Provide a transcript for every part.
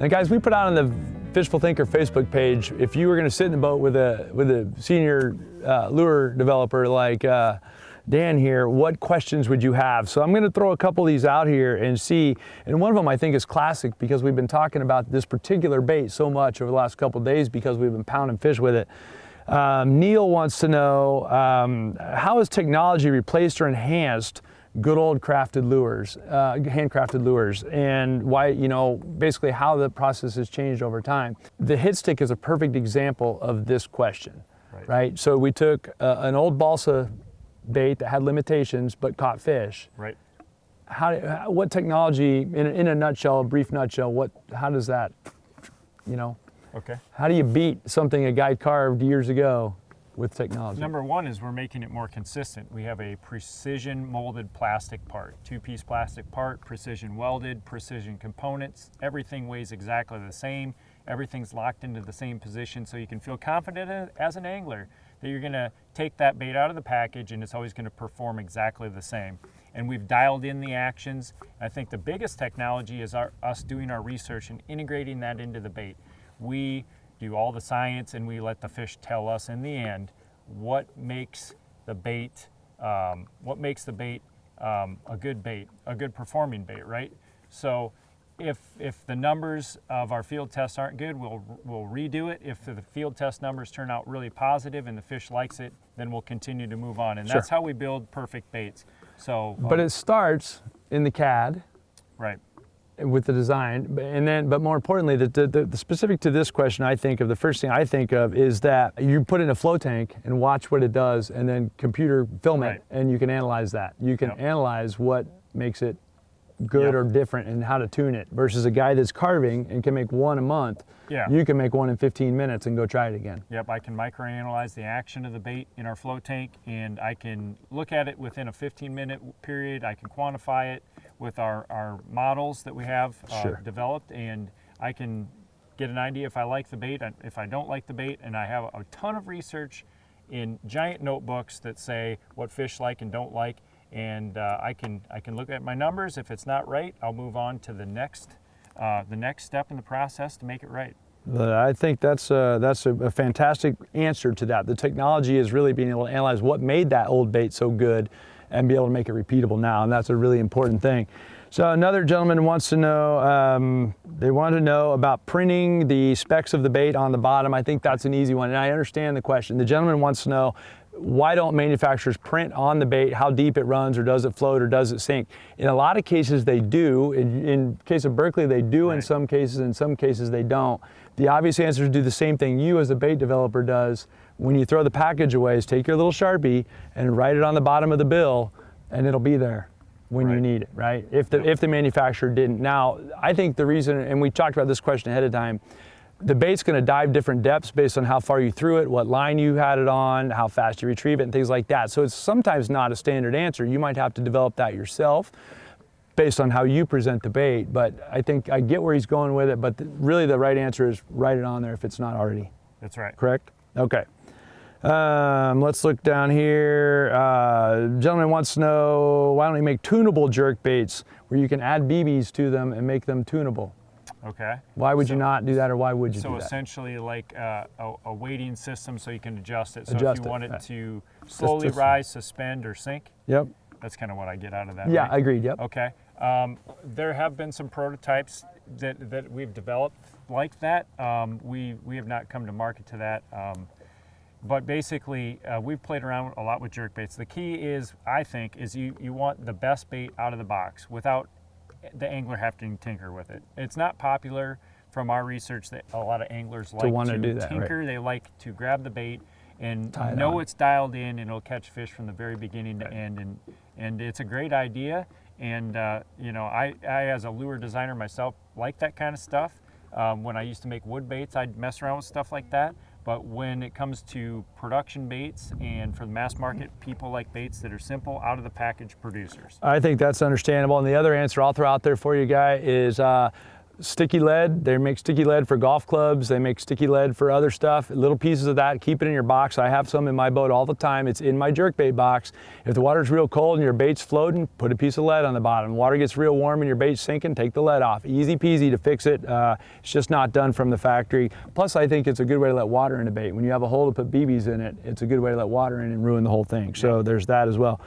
And guys, we put out on the Fishful Thinker Facebook page, if you were going to sit in the boat with a senior lure developer like Dan here, what questions would you have? So I'm going to throw a couple of these out here and see, and one of them I think is classic because we've been talking about this particular bait so much over the last couple of days because we've been pounding fish with it. Neil wants to know, how has technology replaced or enhanced good old crafted lures, handcrafted lures, and why, you know, basically how the process has changed over time. The hit stick is a perfect example of this question, right? So we took an old balsa bait that had limitations but caught fish. Right. What technology, in a nutshell, a brief nutshell, how does that, you know? Okay. How do you beat something a guy carved years ago with technology? Number one is we're making it more consistent. We have a precision molded plastic part, two-piece plastic part, precision welded, precision components. Everything weighs exactly the same. Everything's locked into the same position, so you can feel confident as an angler that you're gonna take that bait out of the package and it's always gonna perform exactly the same. And we've dialed in the actions. I think the biggest technology is us doing our research and integrating that into the bait. We do all the science and we let the fish tell us in the end what makes the bait a good bait, a good performing bait, right? So if the numbers of our field tests aren't good, we'll redo it. If the field test numbers turn out really positive and the fish likes it, then we'll continue to move on. And that's how we build perfect baits. So, but it starts in the CAD, right, with the design, but more importantly, the specific to this question, I think of the first thing I think of is that you put it in a flow tank and watch what it does, and then computer film it, and you can analyze that. You can analyze what makes it good or different and how to tune it, versus a guy that's carving and can make one a month. You can make one in 15 minutes and go try it again. Yep, I can microanalyze the action of the bait in our flow tank, and I can look at it within a 15-minute period. I can quantify it with our models that we have developed, and I can get an idea if I like the bait, if I don't like the bait, and I have a ton of research in giant notebooks that say what fish like and don't like, and I can look at my numbers. If it's not right, I'll move on to the next step in the process to make it right. I think that's a fantastic answer to that. The technology is really being able to analyze what made that old bait so good and be able to make it repeatable now, and that's a really important thing. So another gentleman wants to know, they want to know about printing the specs of the bait on the bottom. I think that's an easy one, and I understand the question. The gentleman wants to know, why don't manufacturers print on the bait how deep it runs, or does it float, or does it sink? In a lot of cases they do. In case of Berkley they do, in some cases they don't. The obvious answer is do the same thing you as a bait developer does when you throw the package away, is take your little Sharpie and write it on the bottom of the bill, and it'll be there when you need it, right? If the manufacturer didn't. Now, I think the reason, and we talked about this question ahead of time, the bait's gonna dive different depths based on how far you threw it, what line you had it on, how fast you retrieve it, and things like that. So it's sometimes not a standard answer. You might have to develop that yourself based on how you present the bait, but I think I get where he's going with it, but really the right answer is write it on there if it's not already. That's right. Correct? Okay. Let's look down here. Gentleman wants to know, why don't we make tunable jerk baits where you can add BBs to them and make them tunable? Okay. Why would you not do that, or why would you do that? So essentially like a weighting system so you can adjust it. So if you want it to slowly rise, suspend, or sink? Yep. That's kind of what I get out of that. Yeah, right? agreed, yep. Okay. There have been some prototypes that we've developed like that. We have not come to market to that. But basically, we've played around a lot with jerk baits. The key is, I think, is you want the best bait out of the box without the angler having to tinker with it. It's not popular from our research that a lot of anglers like to tinker. Right. They like to grab the bait and know it's dialed in, and it'll catch fish from the very beginning to end. And it's a great idea. And you know, I as a lure designer myself like that kind of stuff. When I used to make wood baits, I'd mess around with stuff like that. But when it comes to production baits and for the mass market, people like baits that are simple, out of the package producers. I think that's understandable. And the other answer I'll throw out there for you, Guy, is sticky lead. They make sticky lead for golf clubs. They make sticky lead for other stuff. Little pieces of that, keep it in your box. I have some in my boat all the time. It's in my jerkbait box. If the water's real cold and your bait's floating, put a piece of lead on the bottom. Water gets real warm and your bait's sinking, take the lead off. Easy peasy to fix it. It's just not done from the factory. Plus, I think it's a good way to let water in a bait. When you have a hole to put BBs in it, it's a good way to let water in and ruin the whole thing. So there's that as well.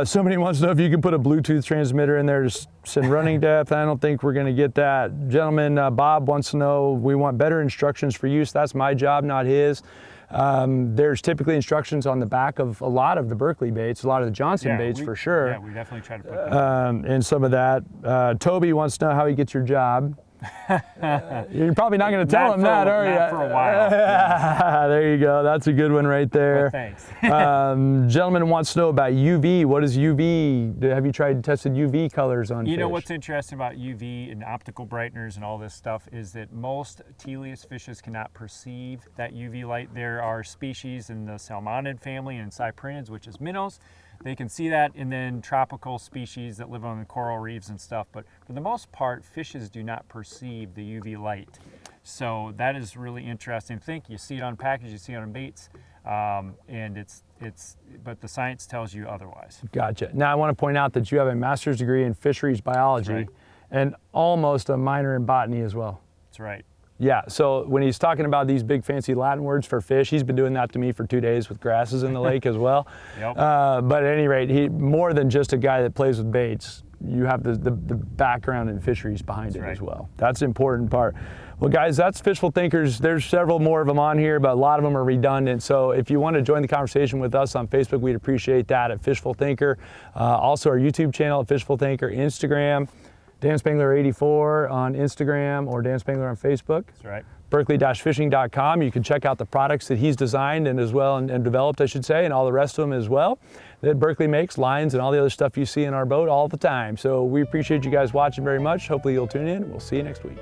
Somebody wants to know if you can put a Bluetooth transmitter in there to send running depth. I don't think we're going to get that. Gentleman, Bob wants to know, we want better instructions for use. That's my job, not his. There's typically instructions on the back of a lot of the Berkley baits, a lot of the Johnson baits for sure. Yeah, we definitely try to put that. And some of that. Toby wants to know how he gets your job. You're probably not going to tell him that, are you? Not for a while. Yeah. There you go. That's a good one right there. Well, thanks. Gentleman wants to know about UV. What is UV? Have you tested UV colors on fish? You know what's interesting about UV and optical brighteners and all this stuff is that most Teleus fishes cannot perceive that UV light. There are species in the salmonid family and cyprinids, which is minnows. They can see that, and then tropical species that live on the coral reefs and stuff. But for the most part, fishes do not perceive the UV light. So that is really interesting. You see it on package, you see it on baits, and but the science tells you otherwise. Gotcha. Now I want to point out that you have a master's degree in fisheries biology and almost a minor in botany as well. That's right. Yeah, so when he's talking about these big fancy Latin words for fish, he's been doing that to me for 2 days with grasses in the lake as well. Yep. But at any rate, he more than just a guy that plays with baits. You have the background in fisheries behind it as well. That's an important part. Well, guys, that's Fishful Thinkers. There's several more of them on here, but a lot of them are redundant. So if you want to join the conversation with us on Facebook, we'd appreciate that at Fishful Thinker. Also our YouTube channel at Fishful Thinker, Instagram, Dan Spengler 84 on Instagram or Dan Spengler on Facebook. That's right. Berkley-fishing.com. You can check out the products that he's designed and as well and developed, I should say, and all the rest of them as well that Berkley makes, lines and all the other stuff you see in our boat all the time. So we appreciate you guys watching very much. Hopefully you'll tune in. We'll see you next week.